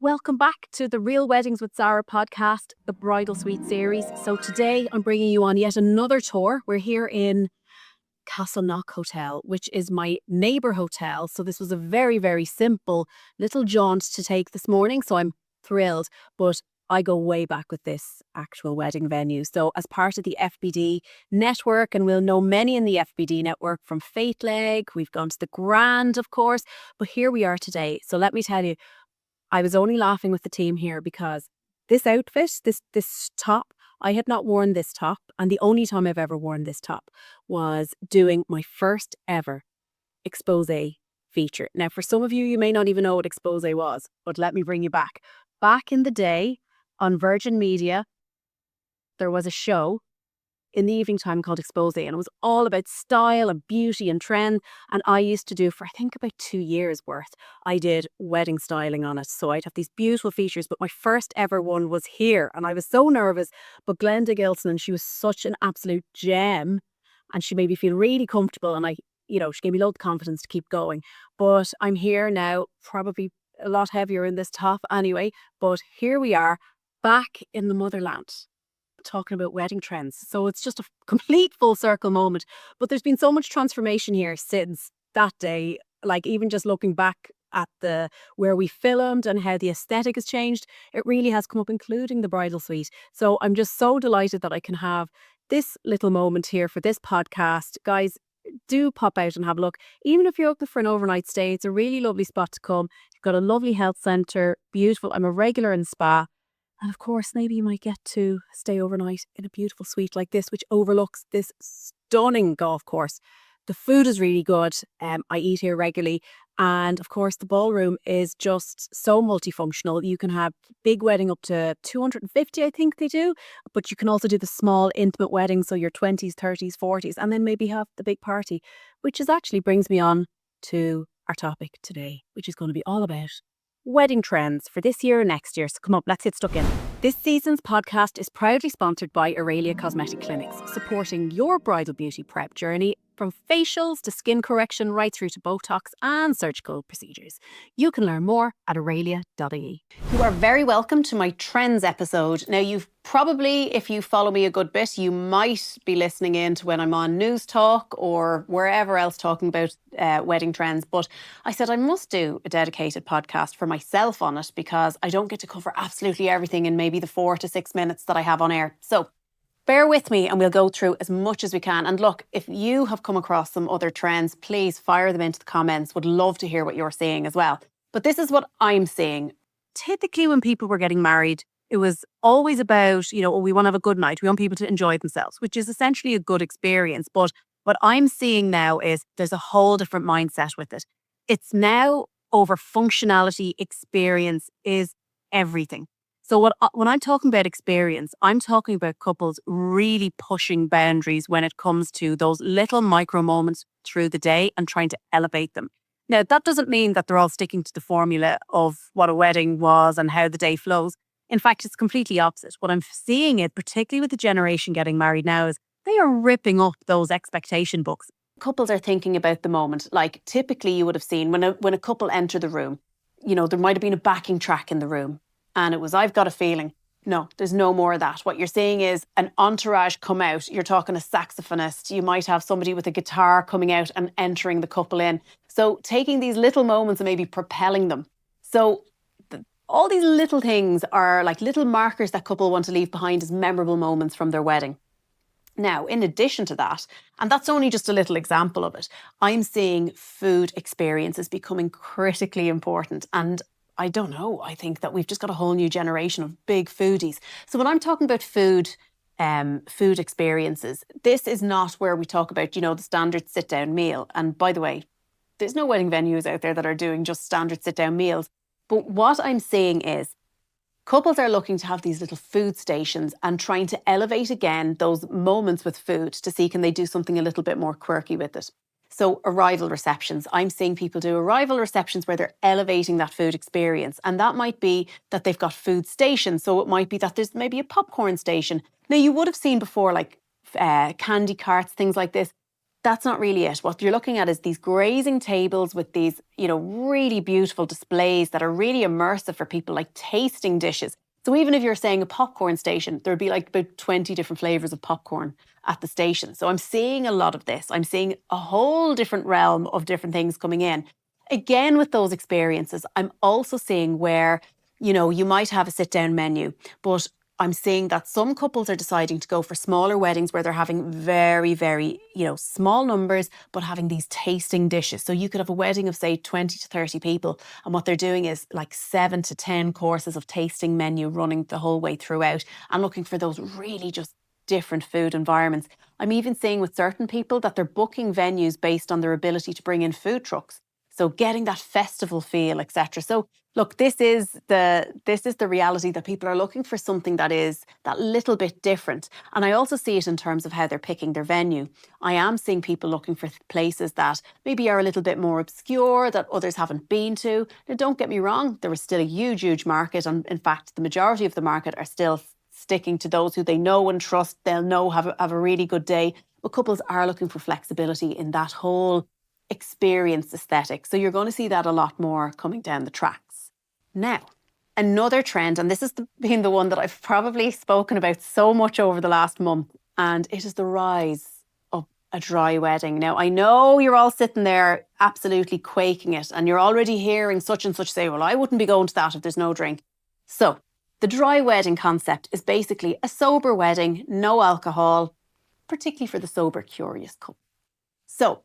Welcome back to the Real Weddings with Sara podcast, the Bridal Suite series. So today I'm bringing you on yet another tour. We're here in Castleknock Hotel, which is my neighbour hotel. So this was a very, very simple little jaunt to take this morning. So I'm thrilled, but I go way back with this actual wedding venue. So as part of the FBD network, and we'll know many in the FBD network from Fate Leg, we've gone to the Grand, of course, but here we are today. So let me tell you, I was only laughing with the team here because this outfit, this top, I had not worn this top, and the only time I've ever worn this top was doing my first ever expose feature. Now, for some of you, you may not even know what expose was, but let me bring you back. Back in the day on Virgin Media, there was a show in the evening time called Expose, and it was all about style and beauty and trend. And I used to do, for I think about 2 years worth, I did wedding styling on it. So I'd have these beautiful features, but my first ever one was here, and I was so nervous. But Glenda Gilson, and she was such an absolute gem, and she made me feel really comfortable, and she gave me loads of confidence to keep going. But I'm here now, probably a lot heavier in this top anyway, but here we are back in the motherland, talking about wedding trends. So it's just a complete full circle moment. But there's been so much transformation here since that day. Like, even just looking back at where we filmed and how the aesthetic has changed, it really has come up, including the bridal suite. So I'm just so delighted that I can have this little moment here for this podcast. Guys, do pop out and have a look. Even if you're looking for an overnight stay, it's a really lovely spot to come. You've got a lovely health centre, beautiful. I'm a regular in spa. And of course, maybe you might get to stay overnight in a beautiful suite like this, which overlooks this stunning golf course. The food is really good. I eat here regularly. And of course, the ballroom is just so multifunctional. You can have big wedding up to 250, I think they do. But you can also do the small, intimate wedding, so your 20s, 30s, 40s, and then maybe have the big party, which actually brings me on to our topic today, which is going to be all about wedding trends for this year and next year. So come on, let's get stuck in. This season's podcast is proudly sponsored by Aurelia Cosmetic Clinics, supporting your bridal beauty prep journey from facials to skin correction right through to Botox and surgical procedures. You can learn more at aurelia.ie. You are very welcome to my trends episode. Now, you've probably, if you follow me a good bit, you might be listening in to when I'm on News Talk or wherever else talking about wedding trends. But I said I must do a dedicated podcast for myself on it, because I don't get to cover absolutely everything in maybe the 4 to 6 minutes that I have on air. So bear with me and we'll go through as much as we can. And look, if you have come across some other trends, please fire them into the comments. Would love to hear what you're seeing as well. But this is what I'm seeing. Typically, when people were getting married, it was always about, we want to have a good night. We want people to enjoy themselves, which is essentially a good experience. But what I'm seeing now is there's a whole different mindset with it. It's now over functionality. Experience is everything. So when I'm talking about experience, I'm talking about couples really pushing boundaries when it comes to those little micro moments through the day and trying to elevate them. Now, that doesn't mean that they're all sticking to the formula of what a wedding was and how the day flows. In fact, it's completely opposite. What I'm seeing it, particularly with the generation getting married now, is they are ripping up those expectation books. Couples are thinking about the moment. Like, typically you would have seen when a couple enter the room, there might have been a backing track in the room. And it was, I've got a feeling. No, there's no more of that. What you're seeing is an entourage come out. You're talking a saxophonist. You might have somebody with a guitar coming out and entering the couple in. So taking these little moments and maybe propelling them. So all these little things are like little markers that couple want to leave behind as memorable moments from their wedding. Now, in addition to that, and that's only just a little example of it, I'm seeing food experiences becoming critically important. And I don't know, I think that we've just got a whole new generation of big foodies. So when I'm talking about food experiences, this is not where we talk about, the standard sit-down meal. And by the way, there's no wedding venues out there that are doing just standard sit-down meals. But what I'm seeing is couples are looking to have these little food stations and trying to elevate again those moments with food to see, can they do something a little bit more quirky with it. So arrival receptions, I'm seeing people do arrival receptions where they're elevating that food experience. And that might be that they've got food stations. So it might be that there's maybe a popcorn station. Now, you would have seen before, like candy carts, things like this. that's not really it. What you're looking at is these grazing tables with these, really beautiful displays that are really immersive for people, like tasting dishes. So even if you're saying a popcorn station, there'd be like about 20 different flavors of popcorn at the station. So I'm seeing a lot of this. I'm seeing a whole different realm of different things coming in. Again, with those experiences, I'm also seeing where, you might have a sit down menu, but I'm seeing that some couples are deciding to go for smaller weddings where they're having very, very, small numbers, but having these tasting dishes. So you could have a wedding of, say, 20 to 30 people. And what they're doing is like 7 to 10 courses of tasting menu running the whole way throughout and looking for those really just different food environments. I'm even seeing with certain people that they're booking venues based on their ability to bring in food trucks. So getting that festival feel, etc. So look, this is the reality that people are looking for something that is that little bit different. And I also see it in terms of how they're picking their venue. I am seeing people looking for places that maybe are a little bit more obscure, that others haven't been to. Now, don't get me wrong, there is still a huge, huge market. And in fact, the majority of the market are still sticking to those who they know and trust. They'll know have a really good day. But couples are looking for flexibility in that whole experience aesthetic. So you're going to see that a lot more coming down the tracks. Now, another trend, and this has been the one that I've probably spoken about so much over the last month, and it is the rise of a dry wedding. Now, I know you're all sitting there absolutely quaking it, and you're already hearing such and such say, well, I wouldn't be going to that if there's no drink. So the dry wedding concept is basically a sober wedding, no alcohol, particularly for the sober, curious couple. So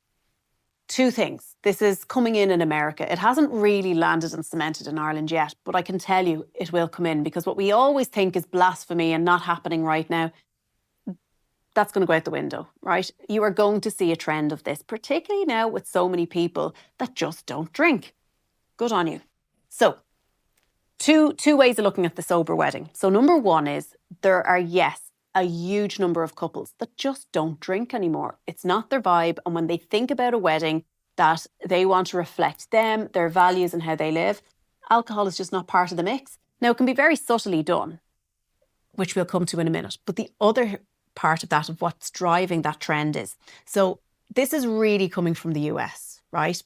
two things. This is coming in America. It hasn't really landed and cemented in Ireland yet, but I can tell you it will come in, because what we always think is blasphemy and not happening right now, that's going to go out the window, right? You are going to see a trend of this, particularly now with so many people that just don't drink. Good on you. So two ways of looking at the sober wedding. So number one is there are, yes, a huge number of couples that just don't drink anymore. It's not their vibe. And when they think about a wedding that they want to reflect them, their values and how they live, alcohol is just not part of the mix. Now, it can be very subtly done, which we'll come to in a minute. But the other part of that, of what's driving that trend is, so this is really coming from the US, right?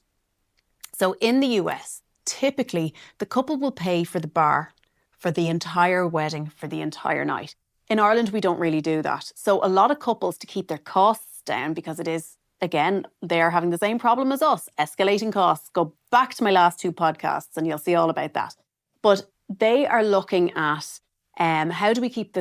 So in the US, typically the couple will pay for the bar for the entire wedding, for the entire night. In Ireland, we don't really do that. So a lot of couples, to keep their costs down, because it is, again, they're having the same problem as us, escalating costs. Go back to my last two podcasts and you'll see all about that. But they are looking at how do we keep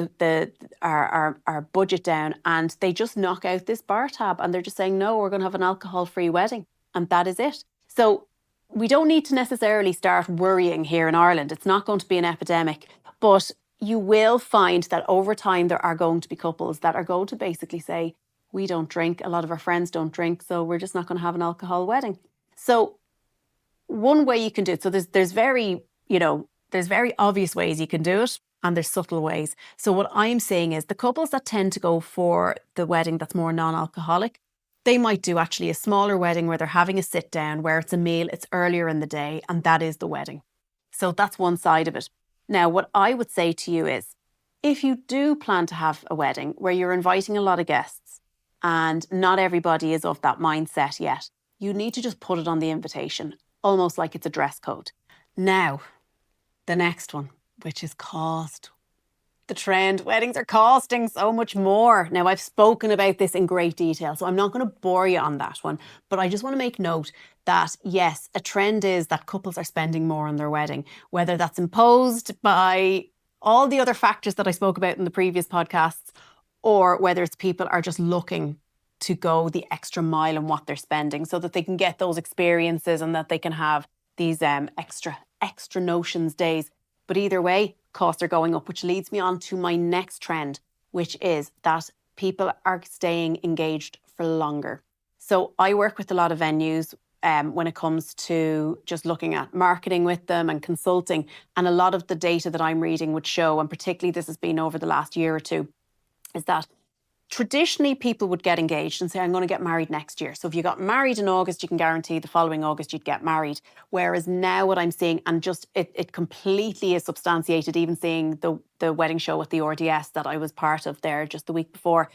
our budget down, and they just knock out this bar tab and they're just saying, no, we're going to have an alcohol-free wedding, and that is it. So we don't need to necessarily start worrying here in Ireland. It's not going to be an epidemic, but you will find that over time there are going to be couples that are going to basically say, we don't drink, a lot of our friends don't drink, so we're just not going to have an alcohol wedding. So one way you can do it, so there's very obvious ways you can do it, and there's subtle ways. So what I'm saying is the couples that tend to go for the wedding that's more non-alcoholic, they might do actually a smaller wedding where they're having a sit down, where it's a meal, it's earlier in the day, and that is the wedding. So that's one side of it. Now, what I would say to you is, if you do plan to have a wedding where you're inviting a lot of guests and not everybody is of that mindset yet, you need to just put it on the invitation, almost like it's a dress code. Now, the next one, which is cost. The trend, weddings are costing so much more. Now, I've spoken about this in great detail, so I'm not going to bore you on that one, but I just want to make note that, yes, a trend is that couples are spending more on their wedding, whether that's imposed by all the other factors that I spoke about in the previous podcasts, or whether it's people are just looking to go the extra mile in what they're spending so that they can get those experiences and that they can have these extra notions days. But either way, costs are going up, which leads me on to my next trend, which is that people are staying engaged for longer. So I work with a lot of venues when it comes to just looking at marketing with them and consulting. And a lot of the data that I'm reading would show, and particularly this has been over the last year or two, is that traditionally people would get engaged and say, I'm going to get married next year. So if you got married in August, you can guarantee the following August you'd get married. Whereas now what I'm seeing, and just it completely is substantiated, even seeing the wedding show at the RDS that I was part of there just the week before,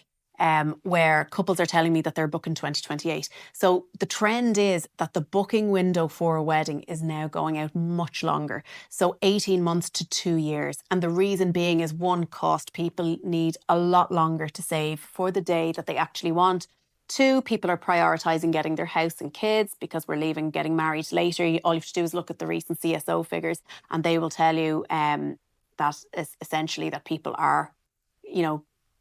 where couples are telling me that they're booking 2028. So the trend is that the booking window for a wedding is now going out much longer. So 18 months to 2 years. And the reason being is, one, cost. People need a lot longer to save for the day that they actually want. Two, people are prioritising getting their house and kids because we're leaving getting married later. All you have to do is look at the recent CSO figures and they will tell you that is essentially that people are,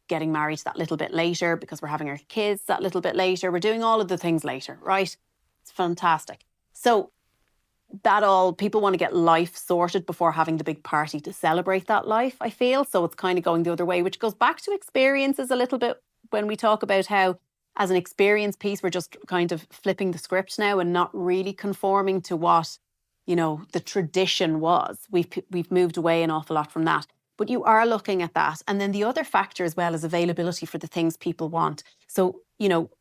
getting married that little bit later because we're having our kids that little bit later. We're doing all of the things later, right? It's fantastic. So people want to get life sorted before having the big party to celebrate that life, I feel. So it's kind of going the other way, which goes back to experiences a little bit when we talk about how, as an experience piece, we're just kind of flipping the script now and not really conforming to what, the tradition was. We've moved away an awful lot from that. But you are looking at that. And then the other factor as well is availability for the things people want. So,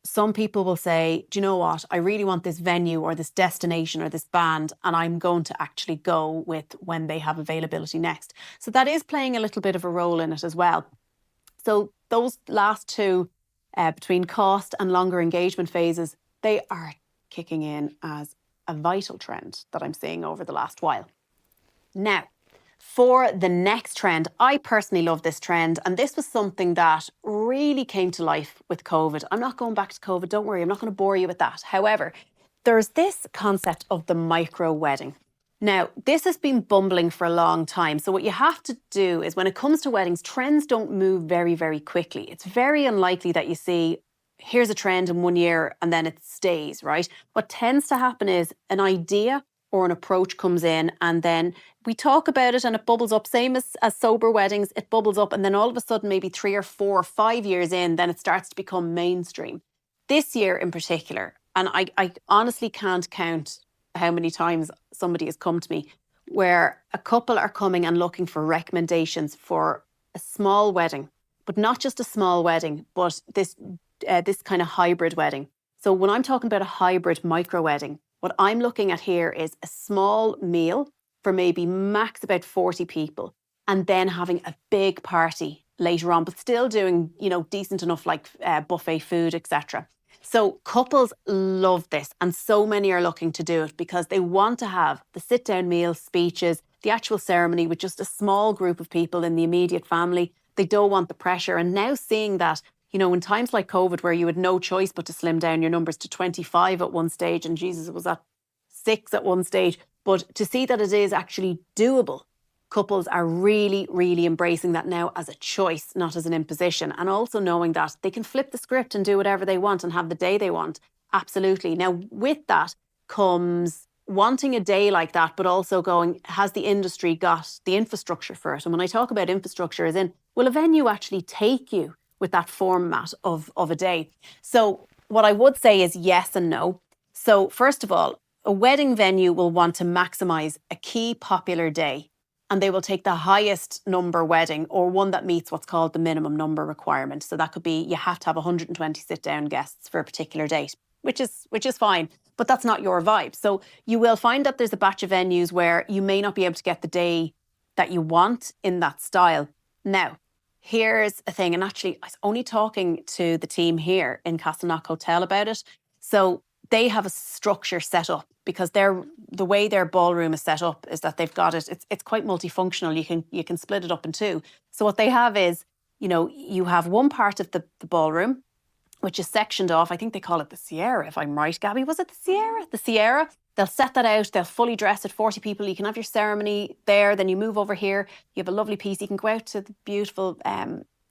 some people will say, do you know what? I really want this venue or this destination or this band, and I'm going to actually go with when they have availability next. So that is playing a little bit of a role in it as well. So those last two, between cost and longer engagement phases, they are kicking in as a vital trend that I'm seeing over the last while. Now, for the next trend, I personally love this trend, and this was something that really came to life with COVID. I'm not going back to COVID, don't worry, I'm not going to bore you with that. However, there's this concept of the micro wedding. Now, this has been bumbling for a long time. So what you have to do is, when it comes to weddings, trends don't move very, very quickly. It's very unlikely that you see, here's a trend in 1 year and then it stays, right? What tends to happen is an idea or an approach comes in and then we talk about it and it bubbles up, same as sober weddings, it bubbles up, and then all of a sudden, maybe 3 or 4 or 5 years in, then it starts to become mainstream. This year in particular, and I honestly can't count how many times somebody has come to me where a couple are coming and looking for recommendations for a small wedding, but not just a small wedding, but this kind of hybrid wedding. So when I'm talking about a hybrid micro wedding, what I'm looking at here is a small meal for maybe max about 40 people, and then having a big party later on, but still doing, decent enough like buffet food, etc. So couples love this, and so many are looking to do it because they want to have the sit-down meal, speeches, the actual ceremony with just a small group of people in the immediate family. They don't want the pressure. And now seeing that, in times like COVID, where you had no choice but to slim down your numbers to 25 at one stage, and Jesus, it was at 6 at one stage, but to see that it is actually doable, couples are really, really embracing that now as a choice, not as an imposition. And also knowing that they can flip the script and do whatever they want and have the day they want. Absolutely. Now, with that comes wanting a day like that, but also going, has the industry got the infrastructure for it? And when I talk about infrastructure, as in, will a venue actually take you with that format of a day? So what I would say is yes and no. So first of all, a wedding venue will want to maximise a key popular day, and they will take the highest number wedding or one that meets what's called the minimum number requirement. So that could be, you have to have 120 sit-down guests for a particular date, which is fine, but that's not your vibe. So you will find that there's a batch of venues where you may not be able to get the day that you want in that style. Now, here's a thing, and actually I was only talking to the team here in Castleknock Hotel about it. So they have a structure set up because the way their ballroom is set up is that they've got it's quite multifunctional. You can split it up in two. So what they have is, you have one part of the ballroom, which is sectioned off. I think they call it the Sierra, if I'm right, Gabby. Was it the Sierra? The Sierra. They'll set that out. They'll fully dress it, 40 people. You can have your ceremony there. Then you move over here. You have a lovely piece. You can go out to the beautiful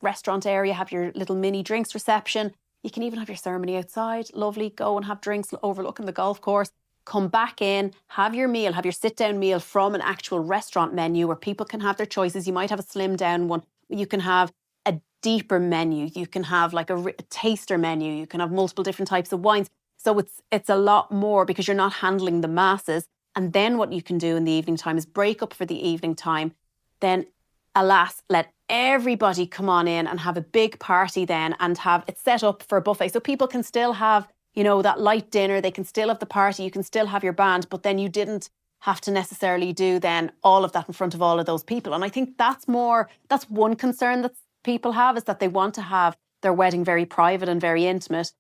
restaurant area, have your little mini drinks reception. You can even have your ceremony outside. Lovely. Go and have drinks overlooking the golf course. Come back in, have your meal, have your sit-down meal from an actual restaurant menu where people can have their choices. You might have a slimmed down one. You can have a deeper menu. You can have like a taster menu. You can have multiple different types of wines. So it's a lot more because you're not handling the masses. And then what you can do in the evening time is break up for the evening time. Then, alas, let everybody come on in and have a big party then, and have it set up for a buffet. So people can still have, that light dinner. They can still have the party. You can still have your band, but then you didn't have to necessarily do then all of that in front of all of those people. And I think that's one concern that people have, is that they want to have their wedding very private and very intimate.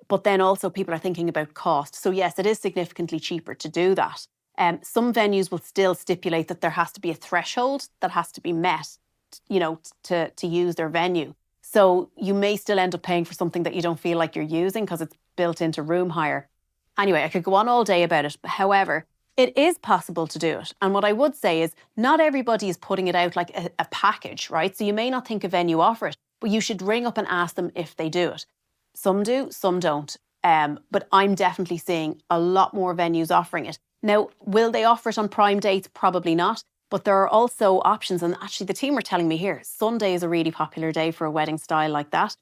But then also people are thinking about cost. So yes, it is significantly cheaper to do that. Some venues will still stipulate that there has to be a threshold that has to be met, to use their venue. So you may still end up paying for something that you don't feel like you're using because it's built into room hire. Anyway, I could go on all day about it. However, it is possible to do it. And what I would say is not everybody is putting it out like a package, right? So you may not think a venue offer it, but you should ring up and ask them if they do it. Some do, some don't. But I'm definitely seeing a lot more venues offering it. Now, will they offer it on prime dates? Probably not. But there are also options. And actually, the team were telling me here, Sunday is a really popular day for a wedding style like that.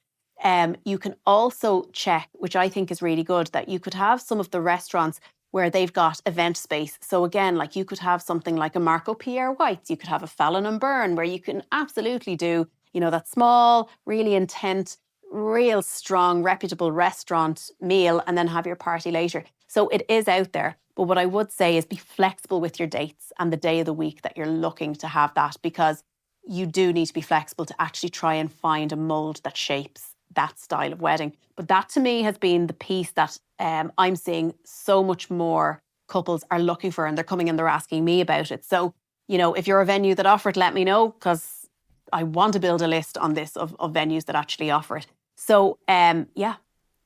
You can also check, which I think is really good, that you could have some of the restaurants where they've got event space. So again, like you could have something like a Marco Pierre White's, you could have a Fallon and Byrne, where you can absolutely do, that small, really intense, real strong, reputable restaurant meal and then have your party later. So it is out there. But what I would say is be flexible with your dates and the day of the week that you're looking to have that, because you do need to be flexible to actually try and find a mold that shapes that style of wedding. But that to me has been the piece that I'm seeing so much more couples are looking for, and they're coming and they're asking me about it. So, if you're a venue that offer it, let me know, because I want to build a list on this of venues that actually offer it. So, yeah,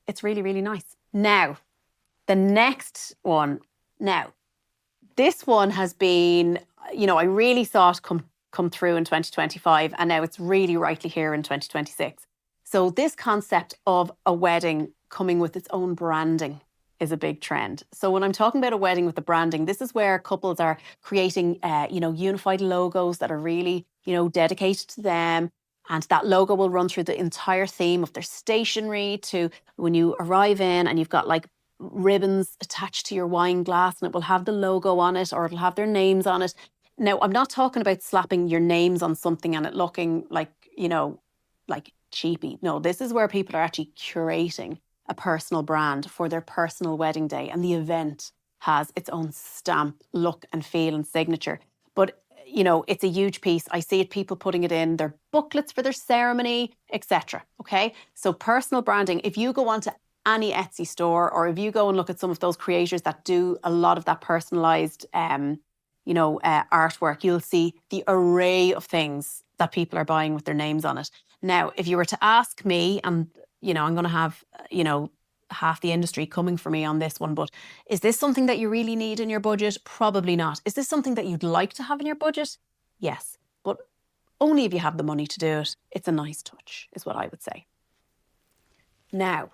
it's really, really nice. Now, the next one. Now, this one has been, I really saw it come through in 2025, and now it's really rightly here in 2026. So this concept of a wedding coming with its own branding is a big trend. So when I'm talking about a wedding with the branding, this is where couples are creating, unified logos that are really, dedicated to them. And that logo will run through the entire theme of their stationery to when you arrive in and you've got like ribbons attached to your wine glass and it will have the logo on it, or it'll have their names on it. Now, I'm not talking about slapping your names on something and it looking like, like cheapy. No, this is where people are actually curating a personal brand for their personal wedding day, and the event has its own stamp, look and feel and signature. But it's a huge piece. I see it, people putting it in their booklets for their ceremony, etc. Okay, so personal branding. If you go onto any Etsy store, or if you go and look at some of those creators that do a lot of that personalized, artwork, you'll see the array of things that people are buying with their names on it. Now, if you were to ask me, and I'm going to have, half the industry coming for me on this one, but is this something that you really need in your budget? Probably not. Is this something that you'd like to have in your budget? Yes, but only if you have the money to do it. It's a nice touch, is what I would say. Now,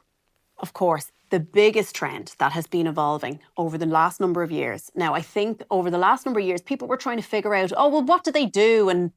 of course, the biggest trend that has been evolving over the last number of years. Now, I think over the last number of years, people were trying to figure out, what do they do? And,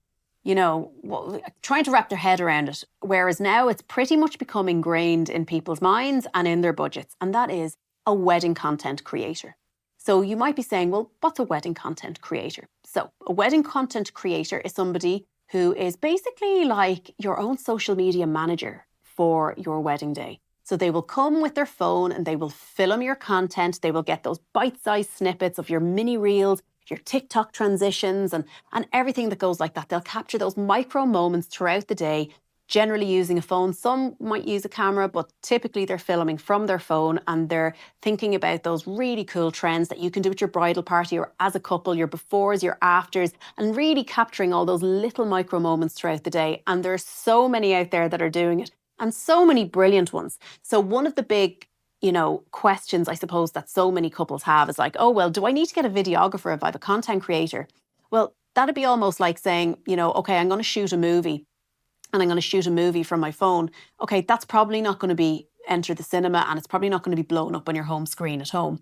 trying to wrap their head around it. Whereas now it's pretty much become ingrained in people's minds and in their budgets. And that is a wedding content creator. So you might be saying, well, what's a wedding content creator? So a wedding content creator is somebody who is basically like your own social media manager for your wedding day. So they will come with their phone and they will film your content. They will get those bite-sized snippets of your mini reels, your TikTok transitions and everything that goes like that. They'll capture those micro moments throughout the day, generally using a phone. Some might use a camera, but typically they're filming from their phone and they're thinking about those really cool trends that you can do at your bridal party or as a couple, your befores, your afters, and really capturing all those little micro moments throughout the day. And there's so many out there that are doing it, and so many brilliant ones. So one of the big questions, I suppose, that so many couples have is like, do I need to get a videographer if I have a content creator? Well, that'd be almost like saying, okay, I'm going to shoot a movie and I'm going to shoot a movie from my phone. Okay, that's probably not going to enter the cinema and it's probably not going to be blown up on your home screen at home.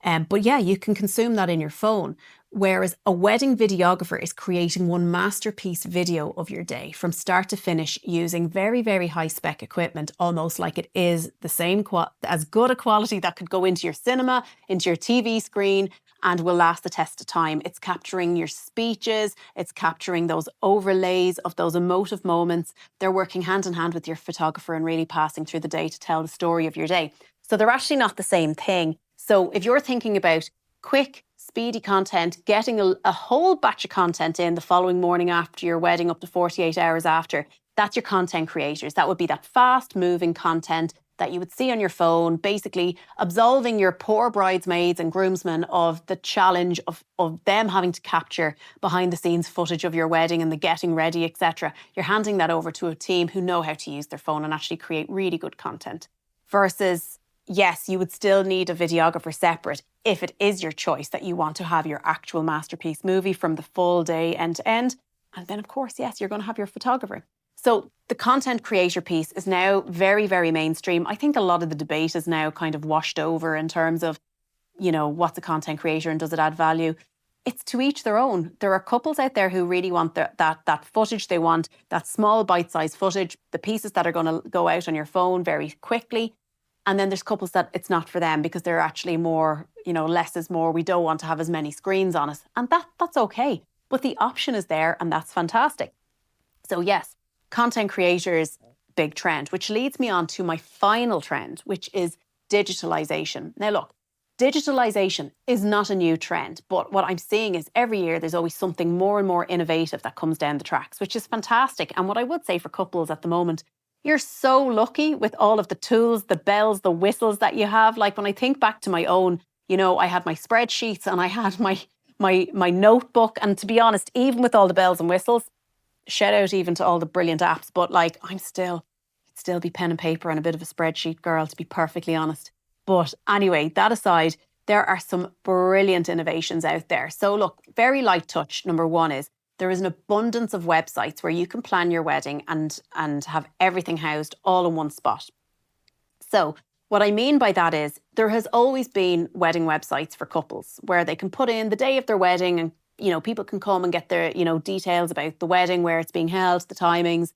But yeah, you can consume that in your phone. Whereas a wedding videographer is creating one masterpiece video of your day from start to finish using very, very high spec equipment, almost like it is the same as good a quality that could go into your cinema, into your TV screen, and will last the test of time. It's capturing your speeches, it's capturing those overlays of those emotive moments. They're working hand in hand with your photographer and really passing through the day to tell the story of your day. So they're actually not the same thing. So if you're thinking about quick, speedy content, getting a whole batch of content in the following morning after your wedding, up to 48 hours after, That's your content creators. That would be that fast moving content that you would see on your phone, basically absolving your poor bridesmaids and groomsmen of the challenge of them having to capture behind the scenes footage of your wedding and the getting ready, etc. You're handing that over to a team who know how to use their phone and actually create really good content. Versus, yes, you would still need a videographer separate if it is your choice that you want to have your actual masterpiece movie from the full day end to end. And then, of course, yes, you're going to have your photographer. So the content creator piece is now very, very mainstream. I think a lot of the debate is now kind of washed over in terms of, what's a content creator and does it add value? It's to each their own. There are couples out there who really want that footage. They want that small bite-sized footage, the pieces that are going to go out on your phone very quickly. And then there's couples that it's not for them because they're actually more, less is more. We don't want to have as many screens on us. And that's okay. But the option is there and that's fantastic. So yes, content creators, big trend, which leads me on to my final trend, which is digitalization. Now look, digitalization is not a new trend, but what I'm seeing is every year there's always something more and more innovative that comes down the tracks, which is fantastic. And what I would say for couples at the moment, you're so lucky with all of the tools, the bells, the whistles that you have. Like when I think back to my own, I had my spreadsheets and I had my notebook. And to be honest, even with all the bells and whistles, shout out even to all the brilliant apps, but like I'd still be pen and paper and a bit of a spreadsheet girl, to be perfectly honest. But anyway, that aside, there are some brilliant innovations out there. So look, very light touch. Number one is there is an abundance of websites where you can plan your wedding and have everything housed all in one spot. So what I mean by that is there has always been wedding websites for couples where they can put in the day of their wedding and people can come and get their, details about the wedding, where it's being held, the timings,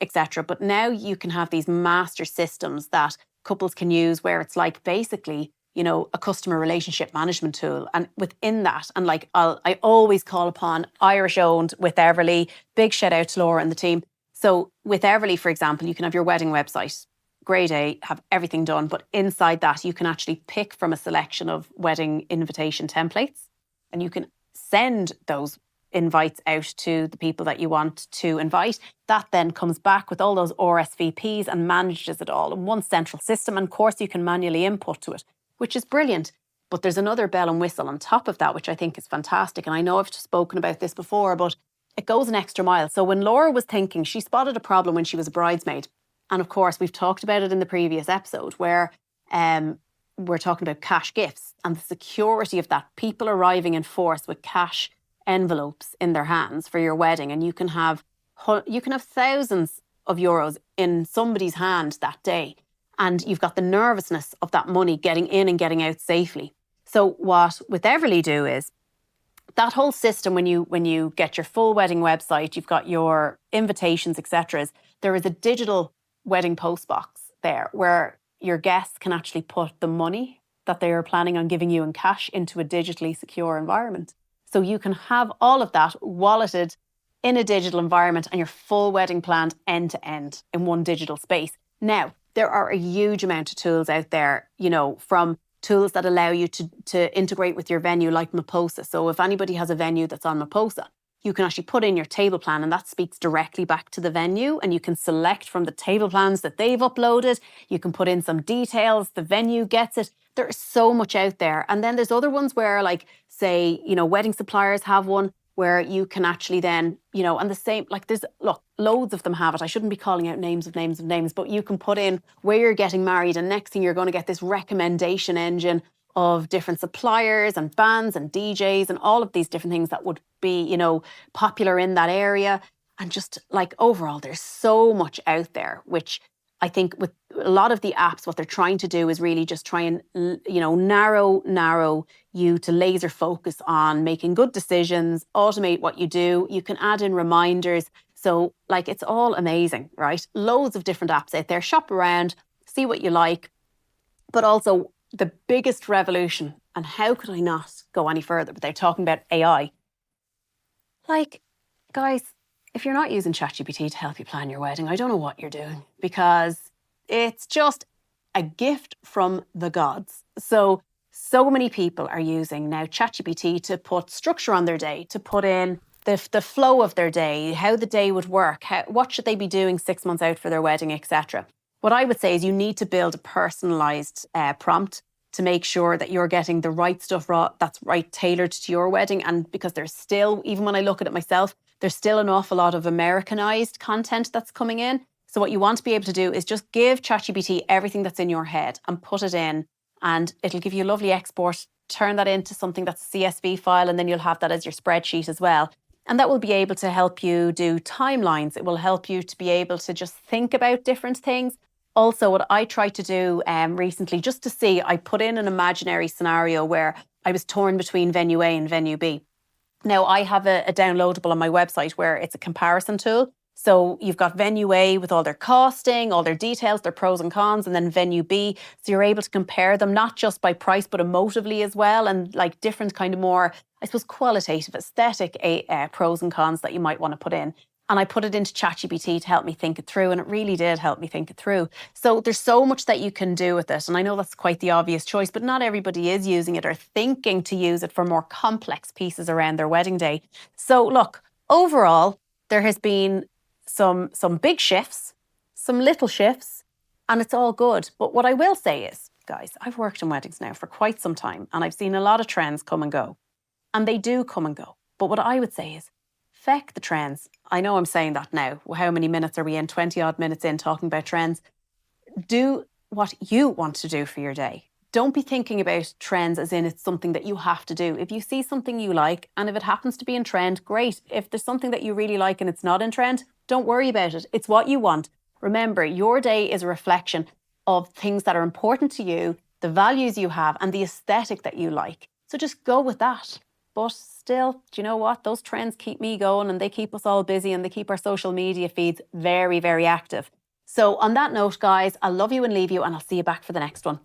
etc. But now you can have these master systems that couples can use where it's like basically, a customer relationship management tool. And within that, and like I always call upon Irish owned with Everly, big shout out to Laura and the team. So with Everly, for example, you can have your wedding website, grade A, have everything done. But inside that, you can actually pick from a selection of wedding invitation templates and you can send those invites out to the people that you want to invite. That then comes back with all those RSVPs and manages it all in one central system. And of course, you can manually input to it, which is brilliant. But there's another bell and whistle on top of that, which I think is fantastic. And I know I've spoken about this before, but it goes an extra mile. So when Laura was thinking, she spotted a problem when she was a bridesmaid. And of course, we've talked about it in the previous episode where we're talking about cash gifts and the security of that. People arriving in force with cash envelopes in their hands for your wedding, and you can have thousands of euros in somebody's hand that day, and you've got the nervousness of that money getting in and getting out safely. So what with Everly do is that whole system, when you get your full wedding website, you've got your invitations, etc. There is a digital wedding post box there where your guests can actually put the money that they are planning on giving you in cash into a digitally secure environment. So you can have all of that walleted in a digital environment and your full wedding planned end to end in one digital space. Now, there are a huge amount of tools out there, from tools that allow you to integrate with your venue like Maposa. So if anybody has a venue that's on Maposa, you can actually put in your table plan and that speaks directly back to the venue, and you can select from the table plans that they've uploaded. You can put in some details, the venue gets it. There's so much out there. And then there's other ones where like, say, wedding suppliers have one where you can actually then, and the same, like loads of them have it. I shouldn't be calling out names, but you can put in where you're getting married and next thing you're going to get this recommendation engine of different suppliers and bands and DJs and all of these different things that would be, popular in that area. And just like overall, there's so much out there, which I think with a lot of the apps, what they're trying to do is really just try and, narrow you to laser focus on making good decisions, automate what you do. You can add in reminders. So like, it's all amazing, right? Loads of different apps out there. Shop around, see what you like, but also the biggest revolution, and how could I not go any further without talking about AI? Like, guys, if you're not using ChatGPT to help you plan your wedding, I don't know what you're doing, because it's just a gift from the gods. So many people are using now ChatGPT to put structure on their day, to put in the flow of their day, how the day would work, what should they be doing 6 months out for their wedding, etc. What I would say is you need to build a personalised prompt to make sure that you're getting the right stuff that's right tailored to your wedding. And because there's still, even when I look at it myself, there's still an awful lot of Americanized content that's coming in. So what you want to be able to do is just give ChatGPT everything that's in your head and put it in, and it'll give you a lovely export. Turn that into something that's a CSV file, and then you'll have that as your spreadsheet as well. And that will be able to help you do timelines. It will help you to be able to just think about different things. Also, what I tried to do recently, just to see, I put in an imaginary scenario where I was torn between venue A and venue B. Now, I have a downloadable on my website where it's a comparison tool. So you've got venue A with all their costing, all their details, their pros and cons, and then venue B. So you're able to compare them not just by price, but emotively as well, and like different kind of more, I suppose, qualitative, aesthetic pros and cons that you might want to put in. And I put it into ChatGPT to help me think it through, and it really did help me think it through. So there's so much that you can do with it. And I know that's quite the obvious choice, but not everybody is using it or thinking to use it for more complex pieces around their wedding day. So look, overall, there has been some big shifts, some little shifts, and it's all good. But what I will say is, guys, I've worked in weddings now for quite some time, and I've seen a lot of trends come and go. And they do come and go. But what I would say is, feck the trends. I know I'm saying that now. How many minutes are we in? 20 odd minutes in talking about trends. Do what you want to do for your day. Don't be thinking about trends as in it's something that you have to do. If you see something you like, and if it happens to be in trend, great. If there's something that you really like and it's not in trend, don't worry about it. It's what you want. Remember, your day is a reflection of things that are important to you, the values you have, and the aesthetic that you like. So just go with that. But still, do you know what? Those trends keep me going, and they keep us all busy, and they keep our social media feeds very, very active. So on that note, guys, I'll love you and leave you, and I'll see you back for the next one.